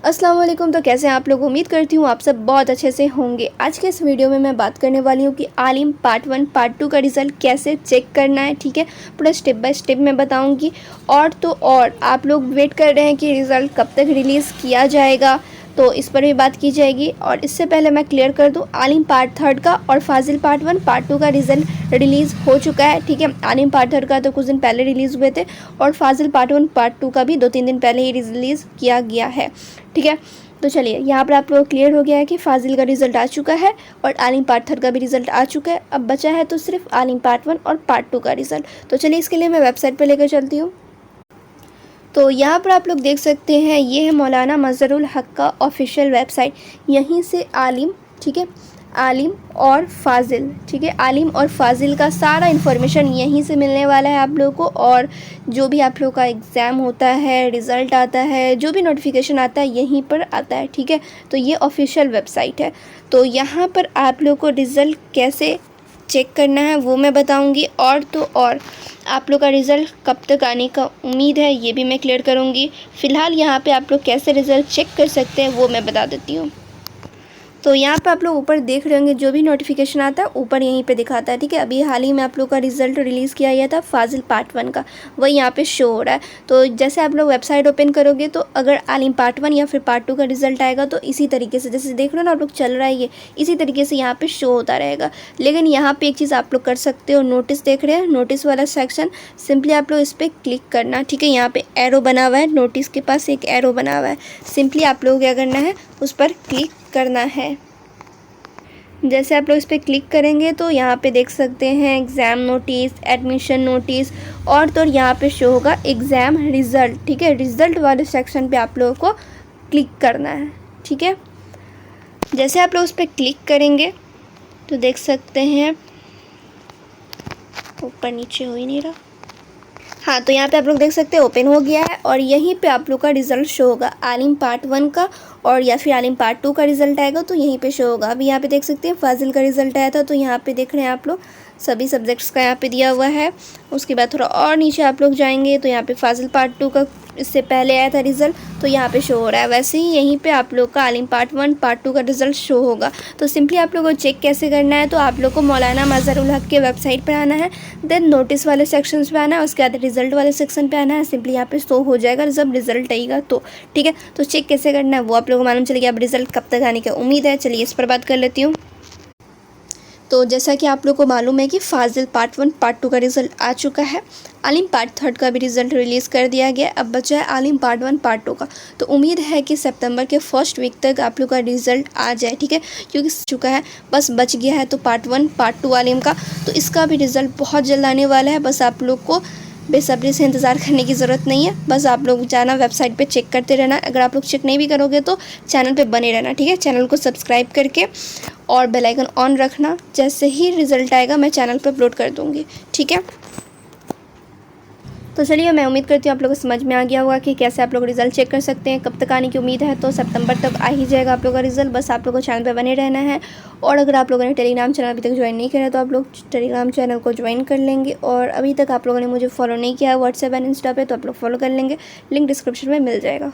अस्सलाम वालेकुम। तो कैसे हैं आप लोग? उम्मीद करती हूँ आप सब बहुत अच्छे से होंगे। आज के इस वीडियो में मैं बात करने वाली हूँ कि आलिम पार्ट 1 पार्ट 2 का रिज़ल्ट कैसे चेक करना है। ठीक है, पूरा स्टेप बाय स्टेप मैं बताऊँगी। और तो और आप लोग वेट कर रहे हैं कि रिज़ल्ट कब तक रिलीज़ किया जाएगा, तो इस पर भी बात की जाएगी। और इससे पहले मैं क्लियर कर दूं, आलिम पार्ट 3 का और फाजिल पार्ट 1 पार्ट 2 का रिज़ल्ट रिलीज़ हो चुका है। ठीक है, आलिम पार्ट 3 का तो कुछ दिन पहले रिलीज़ हुए थे और फाजिल पार्ट 1 पार्ट 2 का भी 2-3 दिन पहले ही रिलीज़ किया गया है। ठीक है, तो चलिए यहाँ पर आप लोग क्लियर हो गया है कि फाजिल का रिज़ल्ट आ चुका है और आलिम पार्ट 3 का भी रिज़ल्ट आ चुका है। अब बचा है तो सिर्फ आलिम पार्ट 1 और पार्ट 2 का रिज़ल्ट। तो चलिए इसके लिए मैं वेबसाइट पर लेकर चलती हूँ। तो यहाँ पर आप लोग देख सकते हैं, ये है मौलाना मज़हरुल हक का ऑफिशियल वेबसाइट। यहीं से आलिम, ठीक है, आलिम और फाजिल, ठीक है, आलिम और फाजिल का सारा इन्फॉर्मेशन यहीं से मिलने वाला है आप लोगों को। और जो भी आप लोगों का एग्ज़ाम होता है, रिज़ल्ट आता है, जो भी नोटिफिकेशन आता है यहीं पर आता है। ठीक है, तो ये ऑफिशियल वेबसाइट है। तो यहाँ पर आप लोगों को रिज़ल्ट कैसे चेक करना है वो मैं बताऊंगी। और तो और आप लोग का रिज़ल्ट कब तक आने का उम्मीद है ये भी मैं क्लियर करूंगी। फ़िलहाल यहाँ पे आप लोग कैसे रिज़ल्ट चेक कर सकते हैं वो मैं बता देती हूँ। तो यहाँ पे आप लोग ऊपर देख रहे होंगे, जो भी नोटिफिकेशन आता है ऊपर यहीं पे दिखाता है। ठीक है, अभी हाल ही में आप लोग का रिज़ल्ट रिलीज़ किया गया था फाजिल पार्ट 1 का, वही यहाँ पे शो हो रहा है। तो जैसे आप लोग वेबसाइट ओपन करोगे तो अगर आलिम पार्ट 1 या फिर पार्ट 2 का रिज़ल्ट आएगा तो इसी तरीके से, जैसे देख रहे हो ना आप लोग, चल रहा है ये, इसी तरीके से यहाँ पर शो होता रहेगा। लेकिन यहाँ पर एक चीज़ आप लोग कर सकते हो, नोटिस देख रहे हैं, नोटिस वाला सेक्शन, सिंपली आप लोग इस पर क्लिक करना। ठीक है, यहाँ पर एरो बना हुआ है, नोटिस के पास एक एरो बना हुआ है, सिंपली आप लोग क्या करना है, उस पर क्लिक करना है। जैसे आप लोग इस पर क्लिक करेंगे तो यहाँ पे देख सकते हैं एग्ज़ाम नोटिस, एडमिशन नोटिस, और तो यहाँ पे शो होगा एग्ज़ाम रिज़ल्ट। ठीक है, रिज़ल्ट वाले सेक्शन पे आप लोगों को क्लिक करना है। ठीक है, जैसे आप लोग उस पर क्लिक करेंगे तो देख सकते हैं, ऊपर नीचे हो ही नहीं रहा, हाँ, तो यहाँ पे आप लोग देख सकते हैं ओपन हो गया है और यहीं पे आप लोग का रिज़ल्ट शो होगा आलिम पार्ट 1 का, और या फिर आलिम पार्ट 2 का रिज़ल्ट आएगा तो यहीं पे शो होगा। अभी यहाँ पे देख सकते हैं फाजिल का रिज़ल्ट आया था, तो यहाँ पे देख रहे हैं आप लोग सभी सब्जेक्ट्स का यहाँ पे दिया हुआ है। उसके बाद थोड़ा और नीचे आप लोग जाएंगे तो यहाँ पे फाजिल पार्ट 2 का इससे पहले आया था रिज़ल्ट, तो यहाँ पे शो हो रहा है। वैसे ही यहीं पे आप लोग का आलिम पार्ट 1 पार्ट 2 का रिज़ल्ट शो होगा। तो सिंपली आप लोगों को चेक कैसे करना है, तो आप लोग को मौलाना मज़हरुल हक के वेबसाइट पर आना है, देन नोटिस वाले सेक्शंस पे आना है, उसके बाद रिज़ल्ट वाले सेक्शन पे आना है। सिंपली यहाँ पे शो हो जाएगा जब रिज़ल्ट आएगा तो। ठीक है, तो चेक कैसे करना है वो आप लोगों को मालूम चलेगा। अब रिज़ल्ट कब तक आने की उम्मीद है, चलिए इस पर बात कर लेती हूँ। तो जैसा कि आप लोग को मालूम है कि फाजिल पार्ट 1 पार्ट 2 का रिज़ल्ट आ चुका है, आलिम पार्ट 3 का भी रिज़ल्ट रिलीज़ कर दिया गया। अब बचा है आलिम पार्ट 1 पार्ट 2 का। तो उम्मीद है कि सितंबर के फर्स्ट वीक तक आप लोग का रिज़ल्ट आ जाए। ठीक है, क्योंकि चुका है, बस बच गया है तो पार्ट 1 पार्ट 2 आलिम का, तो इसका भी रिज़ल्ट बहुत जल्द आने वाला है। बस आप लोग को बेसब्री से इंतज़ार करने की ज़रूरत नहीं है, बस आप लोग जाना वेबसाइट पे चेक करते रहना। अगर आप लोग चेक नहीं भी करोगे तो चैनल पे बने रहना। ठीक है, चैनल को सब्सक्राइब करके और बेल आइकन ऑन रखना, जैसे ही रिज़ल्ट आएगा मैं चैनल पे अपलोड कर दूँगी। ठीक है, तो चलिए मैं उम्मीद करती हूँ आप लोगों को समझ में आ गया होगा कि कैसे आप लोग रिज़ल्ट चेक कर सकते हैं। कब तक आने की उम्मीद है, तो सितंबर तक आ ही जाएगा आप लोगों का रिज़ल्ट। बस आप लोगों को चैनल पे बने रहना है। और अगर आप लोगों ने टेलीग्राम चैनल अभी तक ज्वाइन नहीं किया तो आप लोग टेलीग्राम चैनल को ज्वाइन कर लेंगे। और अभी तक आप लोगों ने मुझे फॉलो नहीं किया है व्हाट्सएप एंड इंस्टा पे, तो आप लोग फॉलो कर लेंगे, लिंक डिस्क्रिप्शन में मिल जाएगा।